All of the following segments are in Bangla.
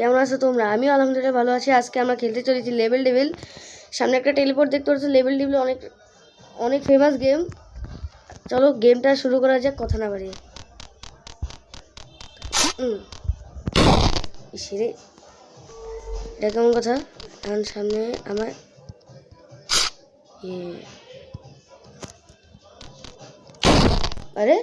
কেমন আছো তোমরা? আমিও আলহামদুলিল্লাহ ভালো আছি। আজকে আমরা খেলতে চলেছি লেভেল ডেভিল। সামনে একটা টেলিপোর্ট দেখতে পাচ্ছ। লেভেল ডেভিল অনেক অনেক ফেমাস গেম। চলো গেমটা শুরু করা যাক, কথা না বাড়িয়ে। ইসিরে এটা কেমন কথা? এখন সামনে আমার আরে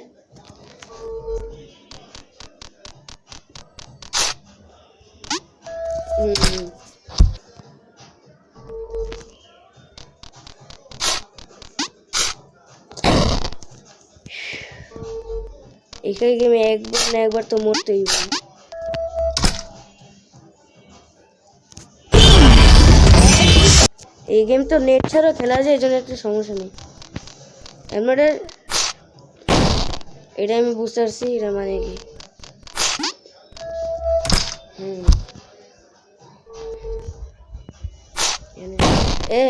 এই গেমে একবার না একবার তো মরতেই হবে। এই গেম তো নেট ছাড়া খেলা যায়, এই জন্য একটা সমস্যা নেই। এমনটা এটা আমি বুঝতে পারছি, এটা মানে কি এ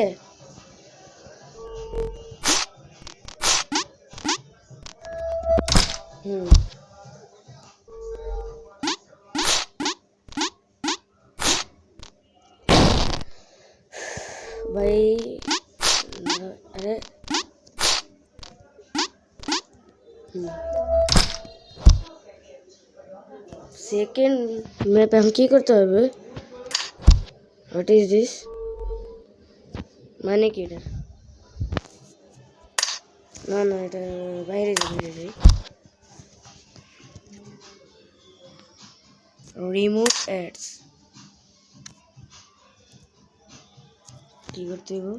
भाई अरे सेकेंड मैप हम की करते हैं? What is this? माने की এটা না না এটা বাইরে যাবে। রিমুভ অ্যাডস কি করতে হবে?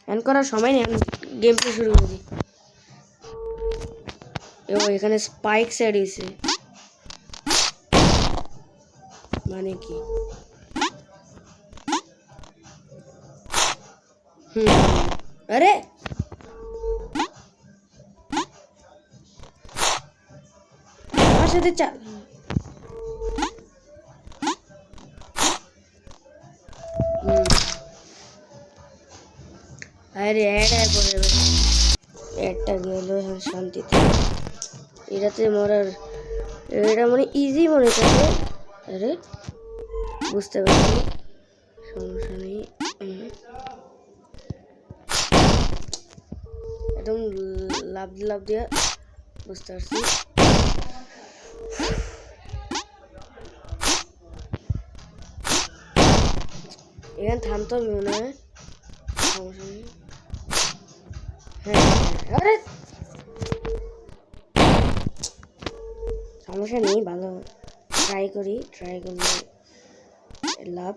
অন করার সময় নেই, গেম প্লে শুরু করে দিই। এখানে স্পাইক সেট হয়েছে, মানে কি? আরে আমার সাথে চাল আরে একটা গেল শান্তিতে। এটাতে মরার এটা মানে ইজি মনে করে। আরে বুঝতে পারছি, সমস্যা নেই। একদম লাভ দিয়া বুঝতে পারছি। এখানে থামতে হবে মনে হয়, সমস্যা নেই। হ্যাঁ আরে সমস্যা নেই, ভালো ট্রাই করলে লাভ।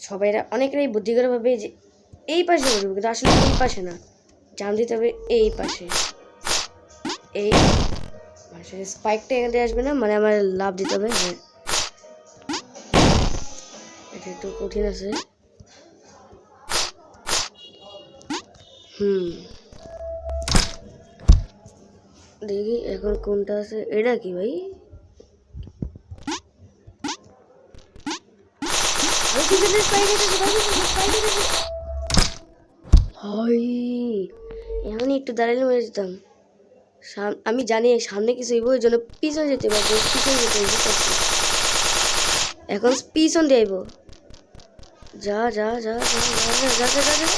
সবাই অনেকেরই বুদ্ধি করে ভাবে যে এই পাশে করবো, কিন্তু আসলে এই পাশে না, জাম দিতে হবে এই পাশে। এই পাশে স্পাইকটা এখান থেকে আসবে না, মানে আমার লাভ দিতে হবে। হ্যাঁ এটা একটু কঠিন আছে। দেখি এখন কোনটা আছে। এটা কি ভাই? এমনই একটু দাঁড়ালে মরে যেতাম। আমি জানি সামনে কিছু হইব, ওই জন্য পিছনে যেতে পারবো, পিছনে যেতে এখন পিছন দিয়ে আইব। যা যা যা যা যা যা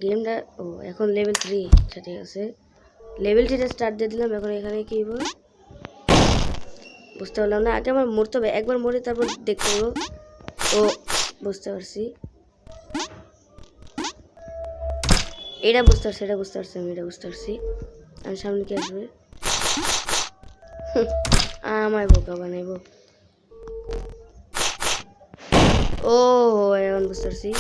গেমটা ও এখন লেভেল 3। আচ্ছা ঠিক আছে, লেভেল 3 স্টার্ট দিয়ে দিলাম। এখন এখানে কি হইব বুঝতে পারলাম না। আগে আমার মরতে হবে, একবার মরে তারপর দেখতে হইব। ও বুঝতে পারছি, এটা বুঝতে পারছি, আমি এটা বুঝতে পারছি। আমি সামনে কি আসবে? আমায় বোকা বানাইব। ও এখন বুঝতে পারছি।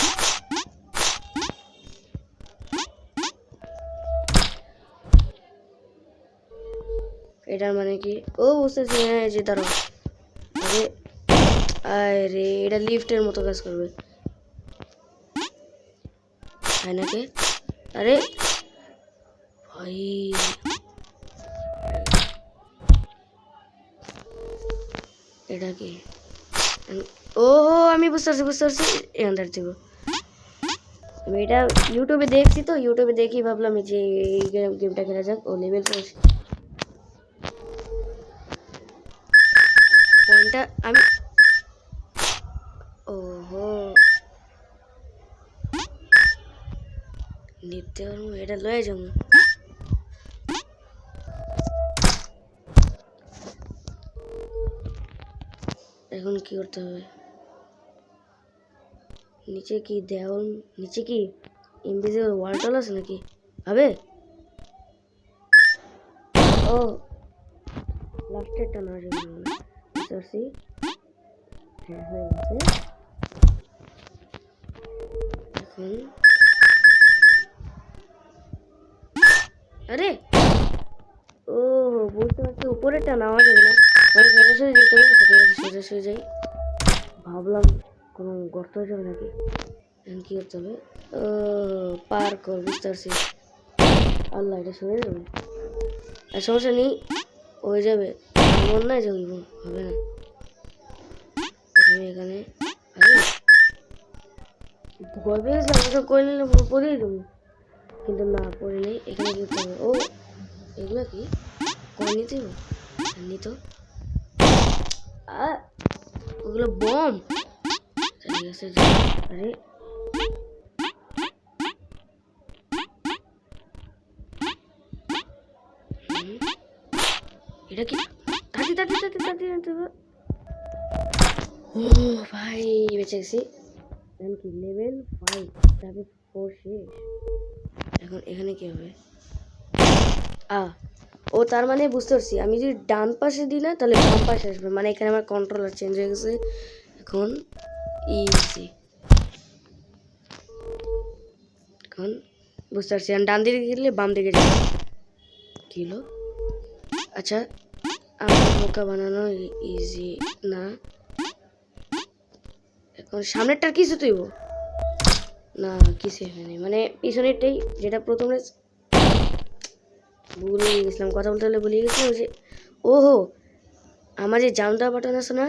এটার মানে কি? ও বুঝতেছি। হ্যাঁ যে দাঁড়ো, আরে আরে এটা লিফটের মতো কাজ করবে, তাই নাকি? আরে ভাই এটা কি? ও আমি বুঝতে পারছি এখান থেকে দিব। আমি এটা ইউটিউবে দেখছি, তো ইউটিউবে দেখি ভাবলাম যে এই গেমটা খেলা যাক। ও লেভেল পয়েন্টটা আমি, ওহো নিতে পারবো, এটা লয়ে যাবো। এখন কি করতে হবে? নিচে কি দেওয়াল, নিচে কি ইনভিজিবল ওয়াল টল আছে নাকি? হবে ও লাস্টেরটা না বুঝতে হ্যাঁ হয়ে গেছে। এখন আরে ও বুঝতে পারছি, উপরেরটা নামা যাবে না, মানে সোজাসুজি যেতে হবে। ঠিক আছে, সোজাসুজি যাই। ভাবলাম কোনো গর্ত হয়ে যাবে নাকি। এখন কি করতে হবে? ও পার কর, বুঝতে পারছি। আল্লাহ, এটা সরে যাবে, আর সমস্যা নেই, হয়ে যাবে। এমন না যে হইব, হবে না। এখানে আরে ভয় পেয়ে গেছিলাম, ওটা করে নিলে পরেই দেবো, কিন্তু না পরে নেই। এখানে কি করতে হবে? ও এগুলো কি করে নিতে হবে? নিত ওগুলো বম। ঠিক আছে, আরে এটা কি তাড়াতাড়ি তাড়াতাড়ি তাড়াতাড়ি তাড়াতাড়ি। ও ভাই বেঁচে গেছি। এখন কি লেভেল 5, তারপর 4 শেষ। এখন এখানে কি হবে? ও তার মানে বুঝতে পারছি, আমি যদি ডান পাশে দিই না তাহলে বাম পাশে আসবে, মানে এখানে আমার কন্ট্রোলার চেঞ্জ হয়ে গেছে। এখন ইজি, এখন বুঝতে পারছি। আমি ডান দিকে গেলে বাম দিকে যাবে। কি হলো? আচ্ছা, আমার বোকা বানানো ইজি না। এখন সামনেরটার কিছু তুইব না, কিছু হয়নি, মানে পিছনেরটাই, যেটা প্রথমে ভুলে গেছিলাম, কথা বলতে বলে ভুলে গেছিলাম যে ওহো আমার যে জাম্প দেওয়া বাটন আছে না,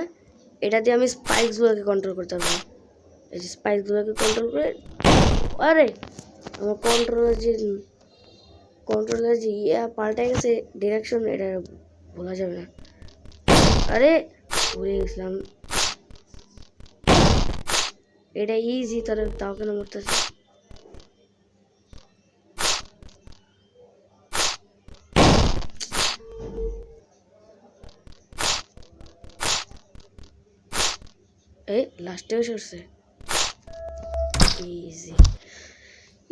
এটা দিয়ে আমি স্পাইকসগুলোকে কন্ট্রোল করতে পারবো। এই যে স্পাইকসগুলোকে কন্ট্রোল করে, আরে আমার কন্ট্রোলার যে পাল্টে গেছে ডিরেকশন, এটা বলা যাবে না। আরে ভুলে গেছিলাম, এটা ইজি, তাও কেন মরতেছে? এই লাস্টেও সরছে। ইজি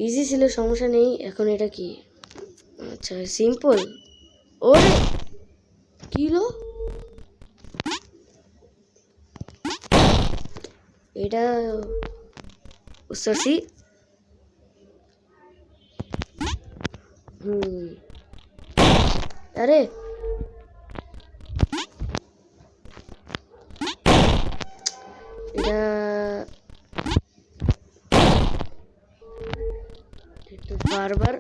ইজি ছিল, সমস্যা নেই। এখন এটা কি? আচ্ছা সিম্পল। ওরে কিলো, এটা বুঝতে পারছি। আরে এটা একটু বারবার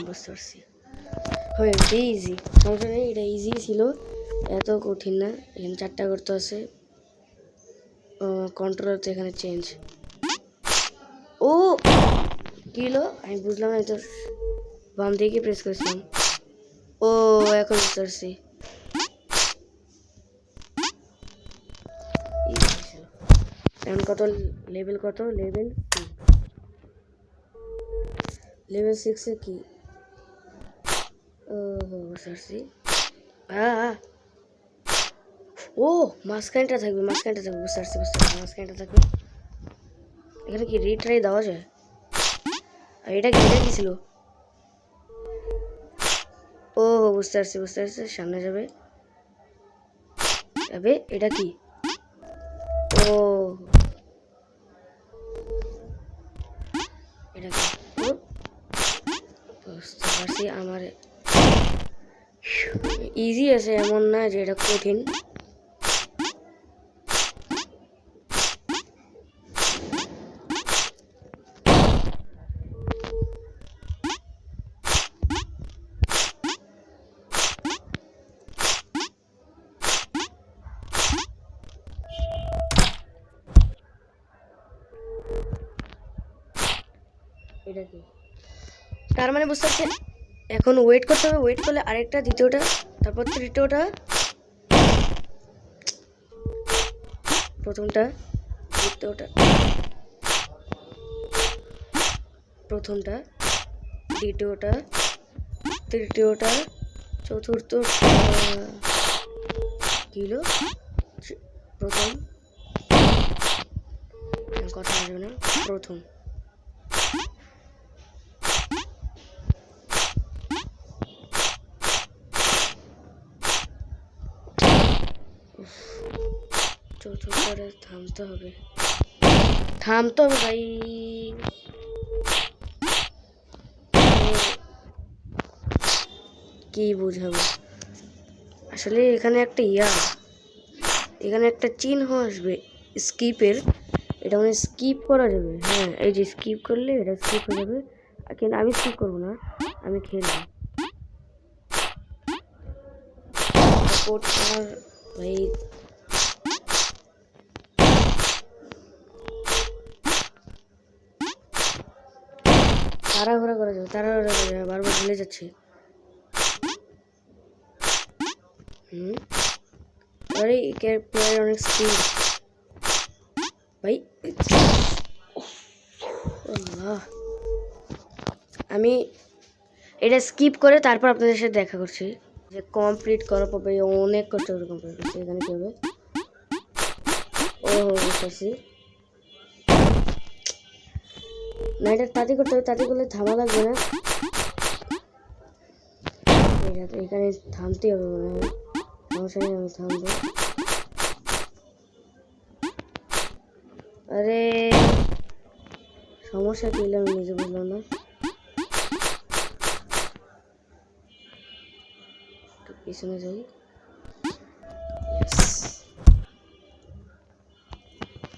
বুঝতে পারছি, হয়েছে ইজি, সমস্যা নেই। এটা ইজি ছিল, এত কঠিন না। এখানে 4টা করতে আছে, কন্ট্রোলার তো এখানে চেঞ্জ। ও কিলো, আমি বুঝলাম না, তো বাম দিকে প্রেস করেছিলাম। ও এখন বুঝতে পারছি। এখন কত লেভেল? কত লেভেল? লেভেল 6-এ কি? ও বুঝতে পারছি। ও মাঝখানটা থাকবে, মাঝখানটা থাকবে, বুঝতে পারছি বুঝতে পারছি, মাঝখানটা থাকবে। এখানে কি রিট্রাই দেওয়া যায়? আর এটা কি, এটা কি ছিল? ও বুঝতে পারছি বুঝতে পারছি, সামনে যাবে। এটা কি? ও এটা কি? ও বুঝতে পারছি। আমার ইজি আছে, এমন না যে এটা কঠিন। এটা কি? তার মানে বুঝতে পারছেন এখন ওয়েট করতে হবে, ওয়েট করলে আরেকটা, দ্বিতীয়টা, তারপর তৃতীয়টা, প্রথমটা, দ্বিতীয়টা, প্রথমটা, দ্বিতীয়টা, তৃতীয়টা, চতুর্থ কিলো, প্রথম কথা আসবে না, প্রথম চতুর্থটা থামতে হবে ভাই। কি বুঝাবো আসলে, এখানে একটা এখানে একটা চিহ্ন আসবে স্কিপের, এটা মানে স্কিপ করা যাবে। হ্যাঁ এই যে স্কিপ করলে এটা স্কিপ হয়ে যাবে, কিন্তু আমি স্কিপ করবো না, আমি খেলবো। আমার ভাই তাড়াহুড়া করা যাবে, বারবার ভুলে যাচ্ছে। আরে প্লেয়ার অনেক স্কিল ভাই। আমি এটা স্কিপ করে তারপর আপনাদের সাথে দেখা করছি, যে কমপ্লিট করার পর অনেক কষ্ট করে কমপ্লিট করছি। এখানে কি হবে? ও বুঝতেছি না, এটা তাতে করতে হবে, তাতে করলে থামা লাগবে না, এখানে থামতে হবে মনে হয়। সমস্যা নেই, আমি থামবো। আরে সমস্যা কি হলো আমি নিজে বুঝলাম না। পিছনে যাই,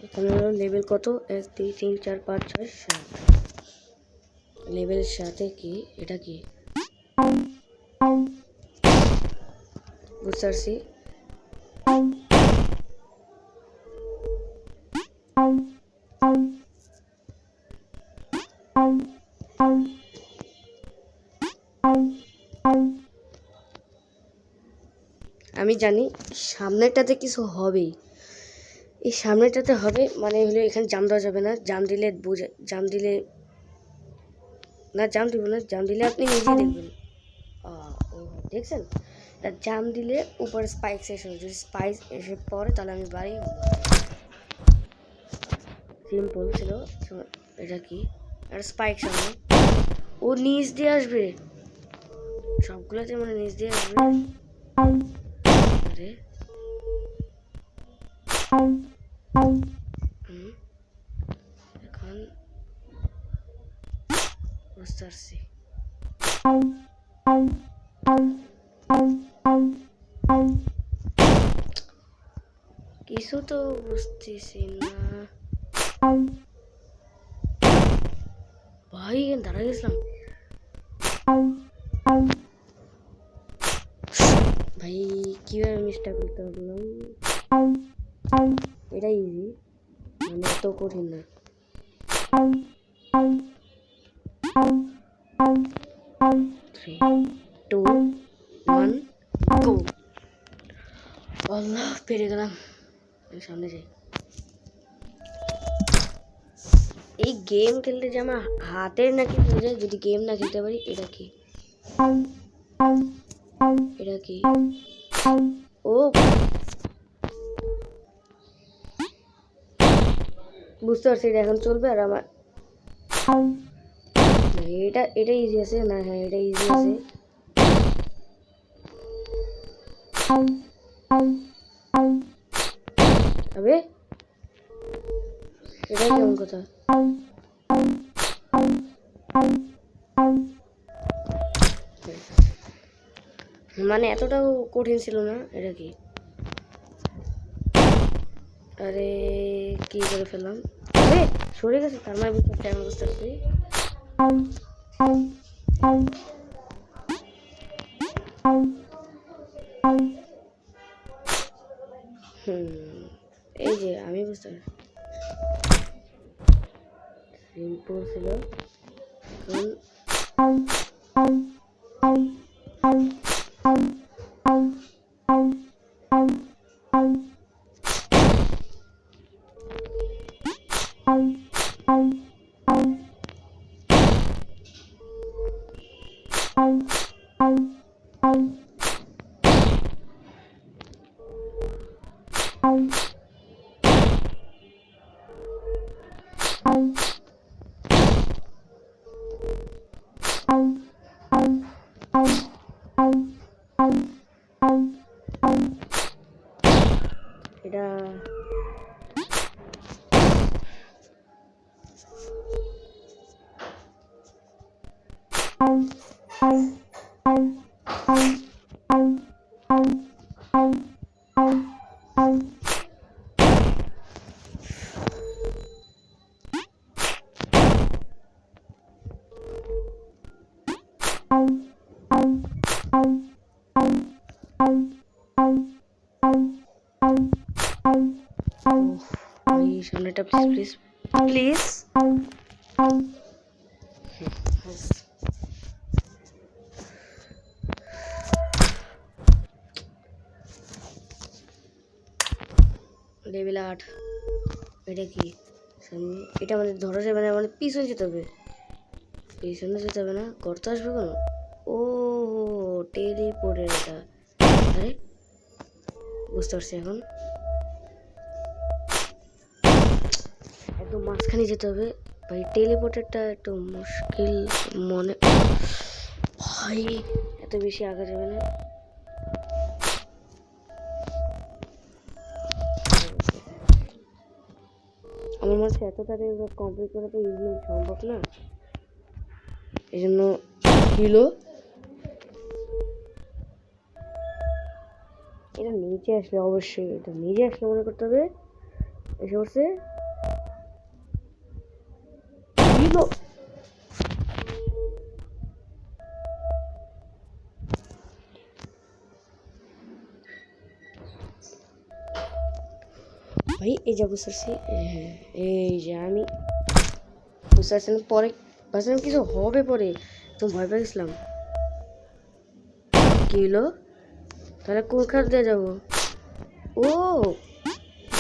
এখানে হলো লেভেল কত? 1 2 3 4 5 6 7 লেভেল 7 কি? এটা কি বুঝতে পারছি। আমি জানি সামনেটাতে কিছু হবেই, এই সামনেটাতে হবে মানে হলো এখানে জাম দেওয়া যাবে না, জাম দিলে জাম দিব না, জাম দিলে আপনি নিজেই দেখবেন। ও দেখছেন, জাম দিলে উপরে স্পাইক্স এসে, যদি স্পাইক্স এসে পড়ে তাহলে আমি বাড়ি। সিম্পল ছিল। এটা কি? আর স্পাইক সামনে, ও নিচ দিয়ে আসবে সবগুলোতে, মানে নিচ দিয়ে আসবে। আরে এখন বুঝতে পারছি। কিছু তো বুঝতেছি না ভাই, দাঁড়া গেছিলাম ভাই, কিভাবে মিস্টেক করতে পারলাম? এটা ইজি, মানে এত কঠিন না। 3 2 1 গো। আল্লাহ, পেরে গেলাম। সামনে যাই। এই গেম খেলতে যে আমার হাতের নাকি হয়ে যায় যদি গেম না খেলতে পারি। এটা কি? এটা কি? ও বুঝতে পারছি, এটা এখন চলবে। আর আমার এটা ইজি আছে না? হ্যাঁ এটা ইজি আছে। আবে এটা কেমন কথা? মানে এতটাও কঠিন ছিল না। এটা কি? আরে কি করে ফেললাম? আরে সরে গেছে, তার মানে বুঝতে পারছি। এই যে আমি বুঝতে পারছি, সিম্পল ছিল। এটা ভাই সামনেটা প্লিজ প্লিজ লেভেল 8 এটা কি এটা আমাদের ধরা যাবে না মানে পিছনে যেতে হবে না করতে আসবে কোনো ও টেলিপোর্টের এটা আরে বুঝতে পারছি এখন একদম মাঝখানে যেতে হবে ভাই টেলিপোর্টেরটা একটু মুশকিল মনে ভাই এত বেশি আগা যাবে না আমার মনে হচ্ছে এত তাড়াতাড়ি কমপ্লিট করা তো ইজিলি সম্ভব না এই জন্য কিলো এটা নিচে আসলে অবশ্যই এটা নিচে আসলে মনে করতে হবে এসে পড়ছে কিলো ভাই এই যা বুঝতে পারছি এই যে আমি বুঝতে পারছি না পরে ভাবছিলাম কিছু হবে পরে তো ভয় পেয়ে গেছিলাম কি হলো তাহলে কোন খাট দিয়ে যাবো ও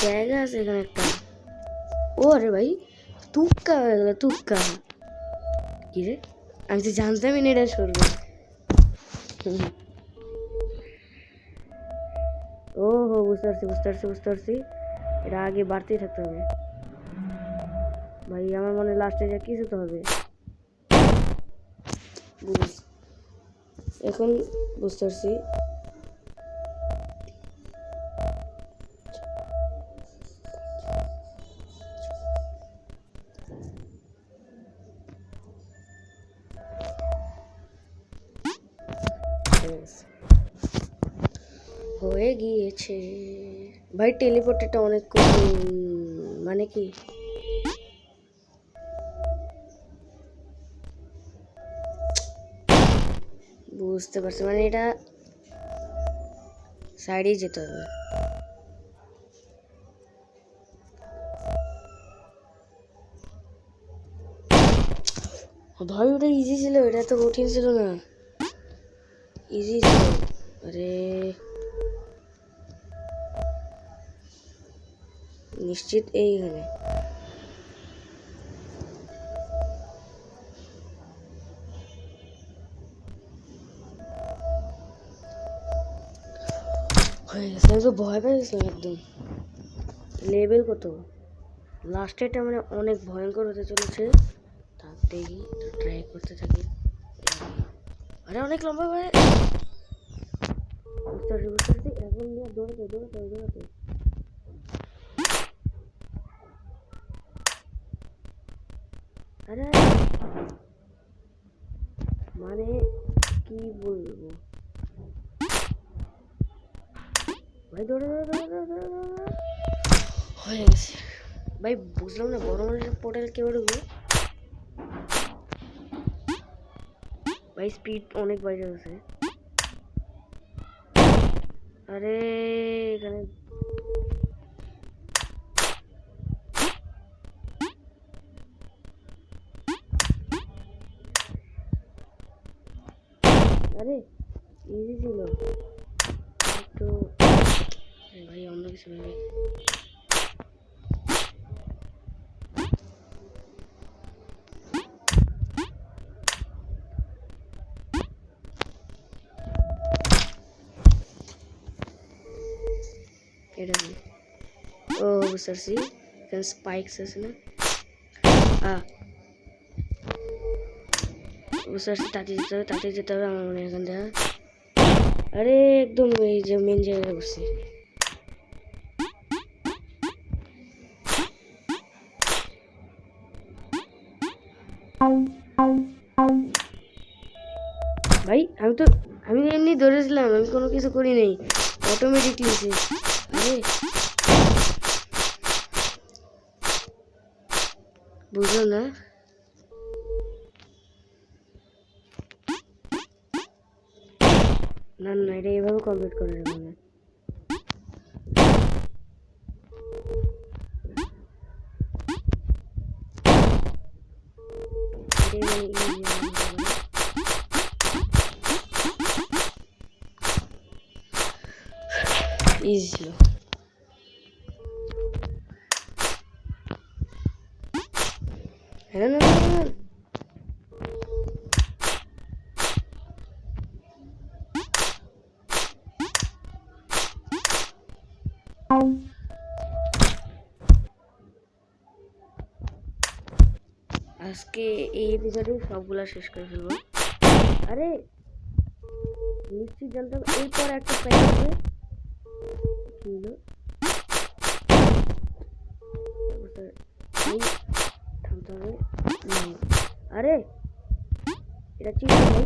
জায়গা আছে এখানে একটা ও আরে ভাই তুক্কা হয়ে গেল তুক্কা কি রে আমি তো জানতামই না এটা সরবে ও হো বুঝতে পারছি এটা আগে বাড়তেই থাকতে হবে ভাই আমার মনে লাস্টে যা কিছু তো হবে এখন বুঝতে পারছি হয়ে গিয়েছে ভাই টেলিপোর্টটা অনেক মানে কি বুঝতে পারছি মানে এটা সাইডে যেতে হবে ভাই ওটা ইজি ছিল এটা তো কঠিন ছিল না ইজি ছিল আরে নিশ্চিত এইখানে হয়ে গেছে আমি তো ভয় পেয়ে গেছিলাম একদম লেভেল কত লাস্টেরটা মানে অনেক ভয়ঙ্কর হতে চলেছে তার দেখি ট্রাই করতে থাকি আরে অনেক লম্বা ভাই বুঝতে পারছি এখন নিয়ে দৌড়াতে আরে মানে কি বলবো ভাই দৌড়ে হয়ে গেছে ভাই বুঝলাম না বড় মানুষের পোর্টাল কেউ ঢুকবে ভাই স্পিড অনেক বাইরে আছে আরে এখানে আরে ইজি ছিল একটু। ভাই অন্য কিছু ভেবে এটা কি? ও বুঝতে পারছি, এখানে স্পাইকস আছে না? বুঝতে পারছি, তাতে যেতে হবে আমার মনে হয় এখান থেকে। আরে একদম এই যে মেন জায়গায় বসছি। ভাই আমি এমনি ধরেছিলাম, আমি কোনো কিছু করি নাই, অটোমেটিকলি সে। আরে বুঝলো না? না না, এটা এভাবে কমপ্লিট করা যাবে না। ইজি ছিল। হ্যাঁ না না, আজকে এই এপিসোডে সবগুলা শেষ করে ফেলবো। আরে নিশ্চিত জানতাম এরপর একটা প্যাক হবে। কি হলো? থামতে হবে। আরে এটা চিটিং ভাই,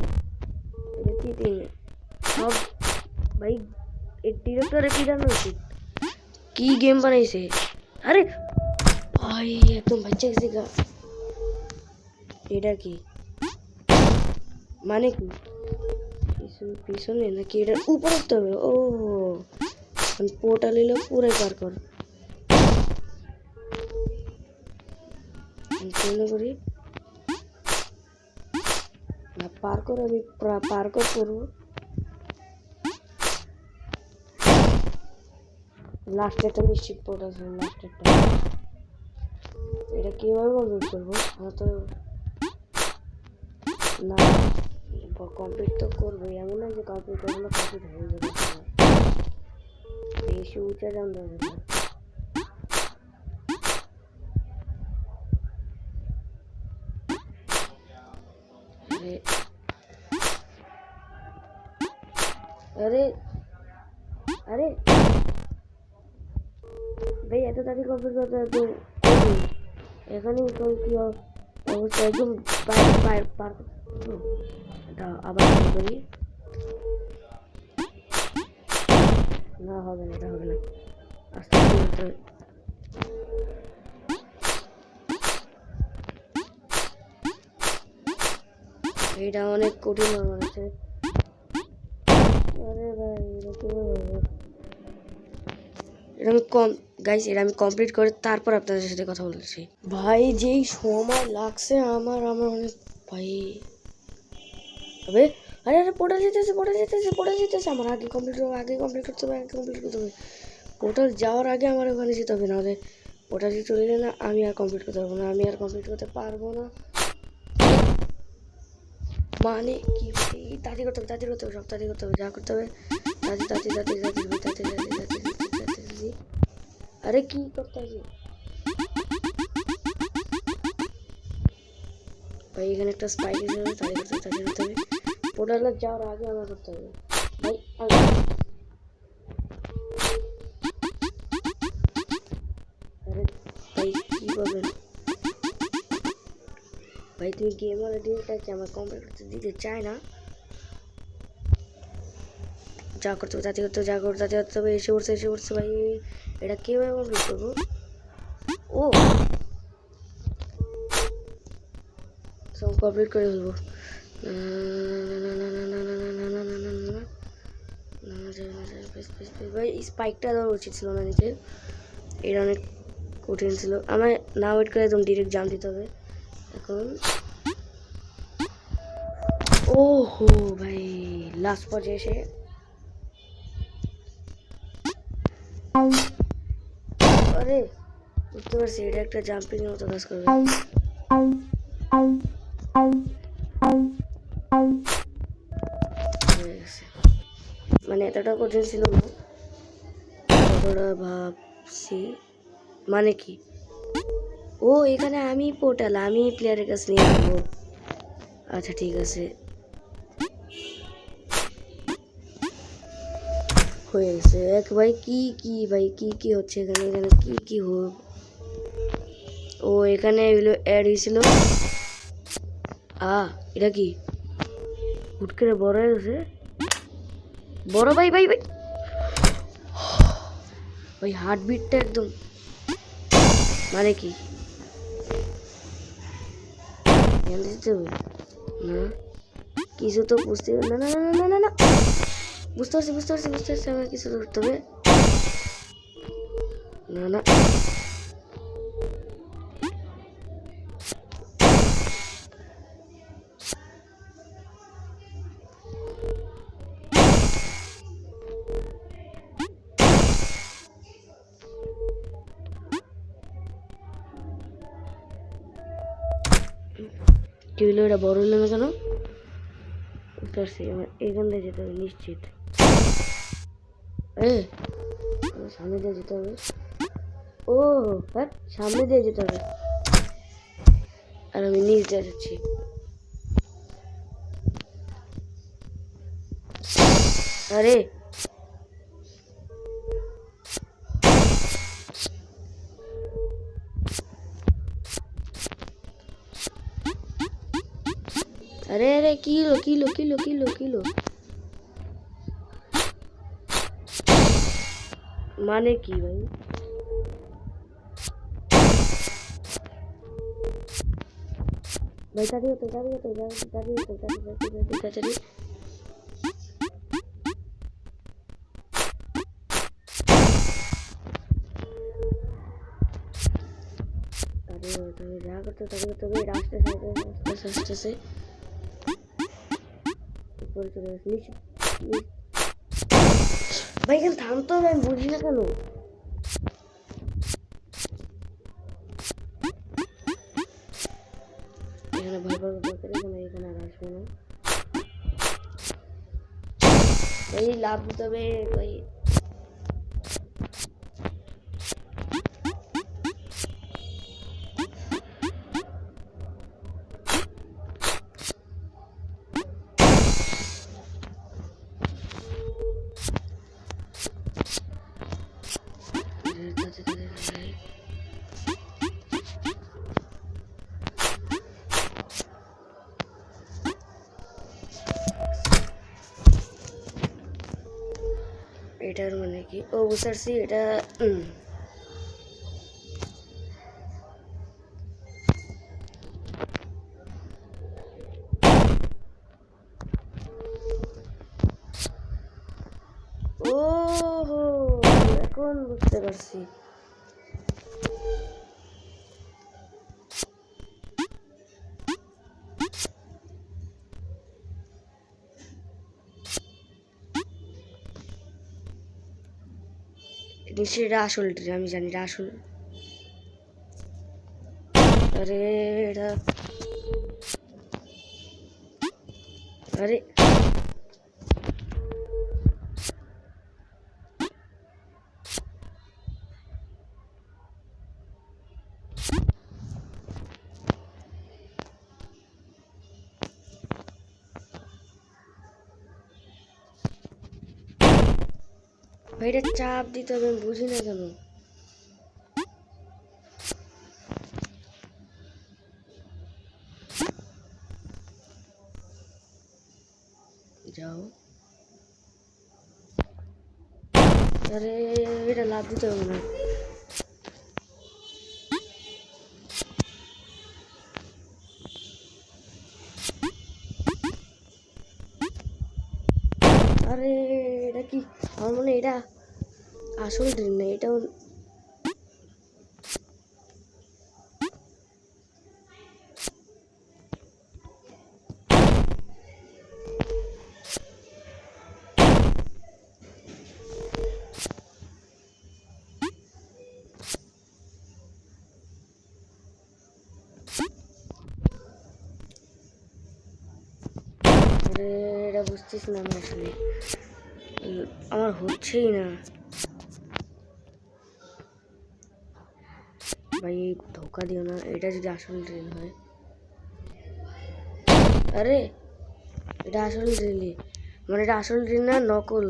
এটা চিটিং সব ভাই। এই ডিরেক্টরে কি জানা উচিত, কি গেম বানাইছে? আরে ভাই একদম বাচ্চা গেছে গা। এটা কি মানে কি? পিছনে নাকি এটা উপরে উঠতে হবে? ও পোর্টাল এলো পুরাই পার কর করি না, পার করে আমি পার করবো। লাস্টেরটা নিশ্চিত পোর্টাল, লাস্টেরটা এটা কিভাবে কমপ্লিট করবো? আমার তো না, কমপ্লিট তো করবোই, এমন না যে কমপ্লিট করবো না, কমপ্লিট হয়ে যাবে। বেশি উঁচা জানতে হবে না। আরে আরে ভাই এত তাড়াতাড়ি কমপ্লিট করতে তো এখানে কি অবস্থা, একদম পার এটা আবার করি না, হবে না, এটা হবে না, আস্তে আস্তে। এটা অনেক কঠিন মনে হচ্ছে। আরে ভাই এটা কিভাবে হবে? এটা আমি এটা আমি কমপ্লিট করে তারপর আপনাদের সাথে কথা বলছি। ভাই যেই সময় লাগছে আমার অনেক ভাই হবে। আরে আরে পোর্টাল যেতেছে আমার আগে কমপ্লিট করতে হবে। পোর্টাল যাওয়ার আগে আমার ওখানে যেতে হবে, নাহলে পোর্টাল যদি চলে যায় না আমি আর কমপ্লিট করতে পারবো না, মানে কি তাড়াতাড়ি করতে হবে, সব তাড়াতাড়ি করতে হবে, যা করতে হবে তাড়াতাড়ি। আরে কি করতে হবে ভাই? এখানে একটা স্পাইক এসে তাড়াতাড়ি করতে হবে, পোর্টালে যাওয়ার আগে আমার করতে হবে ভাই। আরে ভাই কি করবেন ভাই? তুমি গেম অলরেডি আমার কমপ্লিট করতে দিতে চায় না। যা করতে হবে তাতে করতে হবে। এসে উঠছে ভাই, এটা কীভাবে কমপ্লিট করবো? ও সব কমপ্লিট করে ফেলবো। ভাই স্পাইকটা দেওয়া উচিত ছিল না নিচে, এটা অনেক কঠিন ছিল। আমার না ওয়েট করে একদম ডিরেক্ট জাম্প দিতে হবে এখন। ও ওহো ভাই, লাস্ট পর্যায়ে এসে আরে বুঝতে পারছি এটা একটা জাম্পিং এর মতো কাজ করবে। হয়ে গেছে, মানে এতটা কঠিন ছিল না যতটা ভাবছি। মানে কি, ও এখানে আমি পোর্টাল, আমি প্লেয়ারের কাছে নিয়ে যাবো। আচ্ছা ঠিক আছে, হয়ে গেছে। এক ভাই কি ভাই কি হচ্ছে এখানে, এখানে কি হোক। ও এখানে এগুলো অ্যাড হয়েছিল। এটা কি হুট করে বড় হয়ে গেছে, বড় ভাই ভাই ভাই ভাই হার্টবিটটা একদম, মানে কি দিতে হবে না, কিছু তো বুঝতে, না না না না না না, বুঝতে পারছি আমার কিছু করতে হবে। না না কি হলো, এটা বড় হলো না কেন? বুঝতে পারছি, আমার এখান দিয়ে যেতে হবে নিশ্চিত। সামনে দিয়ে যেতে হবে। ও হ্যাঁ, সামনে দিয়ে যেতে হবে, আর আমি নিচ দিয়ে যাচ্ছি। আরে আরে আরে কিলো মানে কি ভাই, ভাই তাড়াতাড়ি আরে তুমি যা করতে তবে রাস্তা আসতেছে উপরে চলে গেছে ভাই, এখানে থামতে হবে, আমি বুঝি না কেন। এখানে ভয় পাওয়ার দরকার, এখানে আর আসবে না ভাই, লাভ দিতে হবে ভাই। এটার মানে কি, ও বুঝতে পারছি এটা। ও হো, এখন বুঝতে পারছি। নিশ্চয়ই এটা আসল ট্রেন, আমি জানি এটা আসল। আরে এটা, আরে ভাই এটা চাপ দিতে হবে, আমি বুঝি না কেন। যাও, আরে এটা লাভ দিতে হবে না। আরে এটা কি, আমার মনে হয় এটা আসল ট্রেন না, এটাও আরে এটা বুঝতেছি না আমি আসলে, আমার হচ্ছেই না ভাই, ধোকা দিও না, এটা যদি আসল ড্রিল হয়। আরে এটা আসল ড্রিলই, মানে এটা আসল ড্রিল না নকল,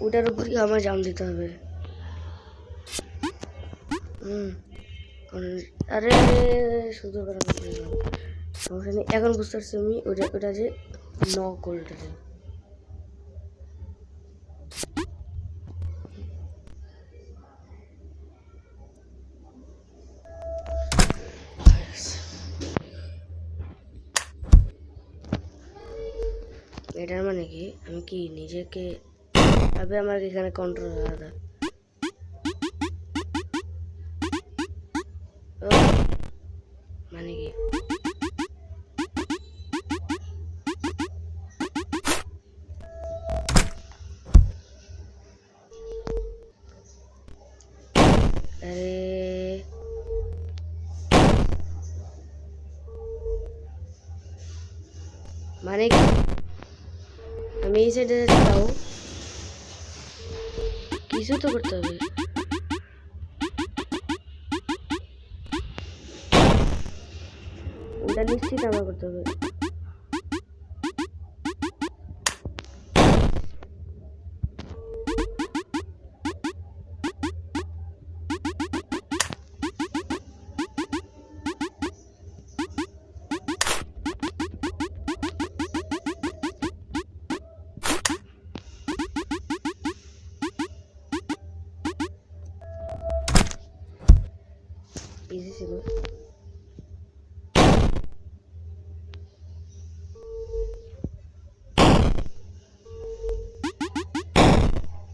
ওটার উপরই আমার জাম দিতে হবে। আরে শুধু সমস্যা নেই, এখন বুঝতে পারছি আমি ওটা যে নকলটা। এটার মানে কি, আমি কি নিজেকে ভাবে আমার এখানে কন্ট্রোল আলাদা। মানে কি মানে কি আমি এই সাইডে যাও, কিছু তো করতে হবে। ওটা নিশ্চিত আমার করতে হবে। ইজি ছিল।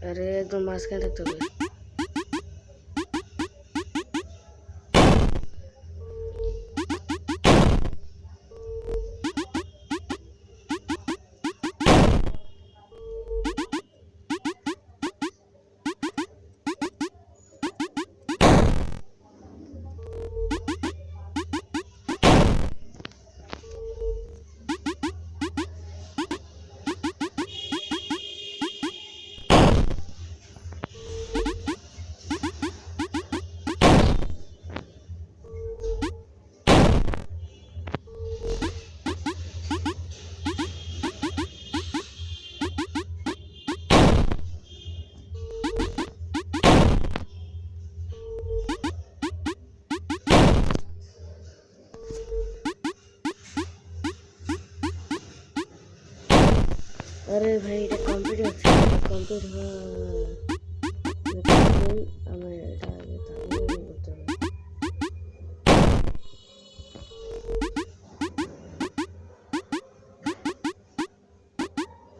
আরে একদম মাঝখানে থাকতে হবে। अरे भाई এটা কমপ্লিট হচ্ছে, কমপ্লিট হয় আমার এটা আগে তাহলে করতে হবে।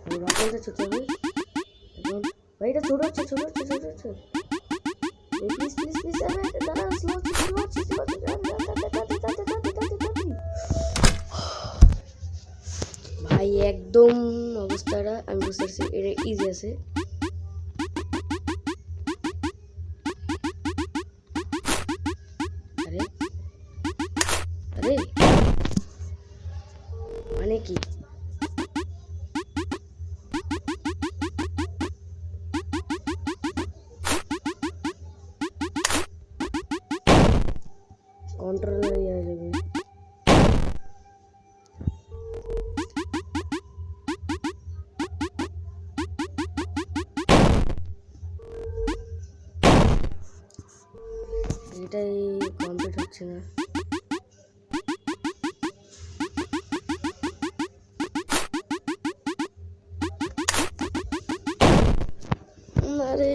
আমি রাখতে ছোট হবে এখন ভাই, এটা ছোট হচ্ছে ছোট হচ্ছে ছোট হচ্ছে। প্লিজ প্লিজ প্লিজ আমি দাঁড়া, স্লো স্লো স্লো। ভাই একদম অবস্থাটা আমি বুঝতে পারছি, এটা ইজি আছে। আরে আরে মানে কি কন্ট্রোল হয়ে যাবে। এটাই কমপ্লিট হচ্ছে না। আরে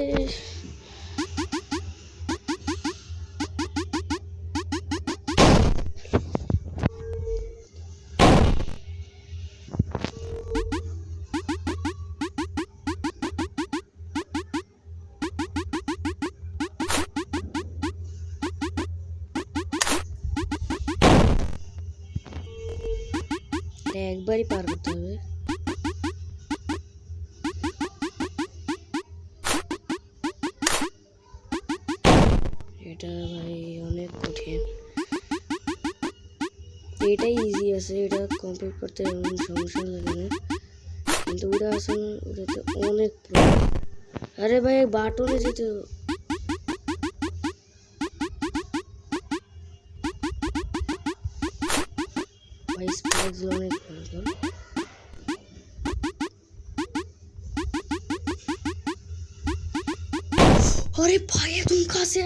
একবারই পার করতে হবে। এটা ভাই অনেক কঠিন। এটাই ইজি আছে, এটা কমপ্লিট করতে এমন সমস্যা লাগে না, কিন্তু ওটা আসলে ওটাতে অনেক আরে ভাই বাটনে যেতে भाई स्पाइक जोन एक मतलब अरे भाई तुम कहाँ से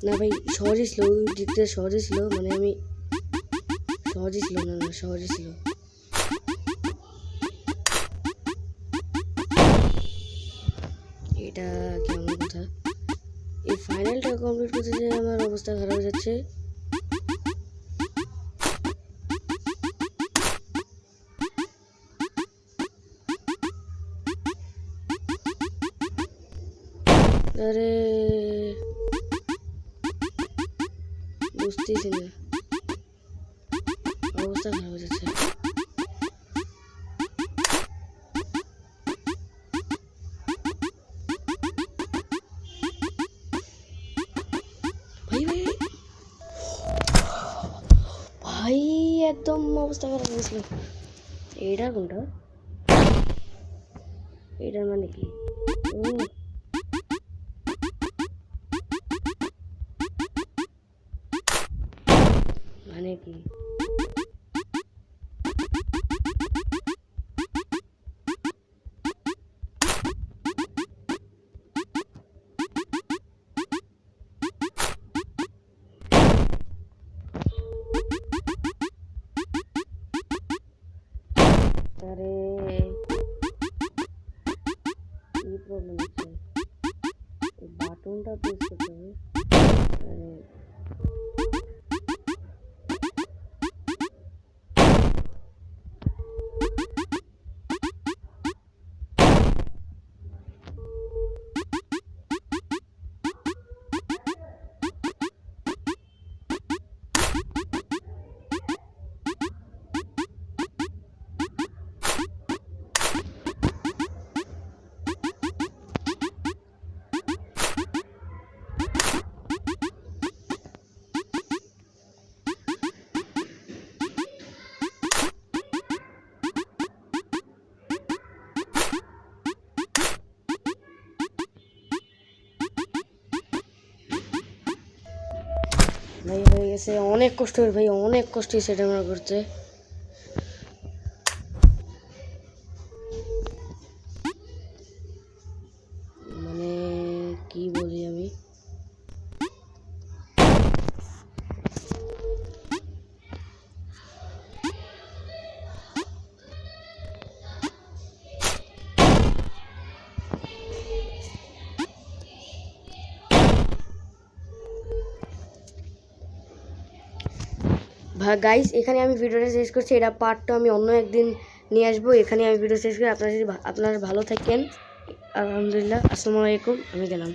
ना भाई সহজই স্লো দিকতে সহজই স্লো মানে আমি সহজই স্লো না সহজই স্লো এটা কেমন কথা এই ফাইনালটা কমপ্লিট করতে যে আমার অবস্থা খারাপ হয়ে যাচ্ছে अरे बुझতেছি না অবস্থা খারাপ হয়ে যাচ্ছে ভাই ভাই ভাই একদম অবস্থা খারাপ হয়ে গেছিল এটা কোনটা এটার মানে কি মানে কি আরে কি প্রবলেম আছে এই বাটনটা প্রেস করতে হবে আরে ভাই হয়ে গেছে অনেক কষ্ট ভাই অনেক কষ্ট সেটা আমরা করতে মানে কি বলি আমি গাইস এখানে আমি ভিডিওটা শেষ করছি এটা পার্ট 2 আমি অন্য একদিন নিয়ে আসবো এখানে আমি ভিডিও শেষ করি আপনারা যদি আপনারা ভালো থাকেন আলহামদুলিল্লাহ আসসালামু আলাইকুম আমি গেলাম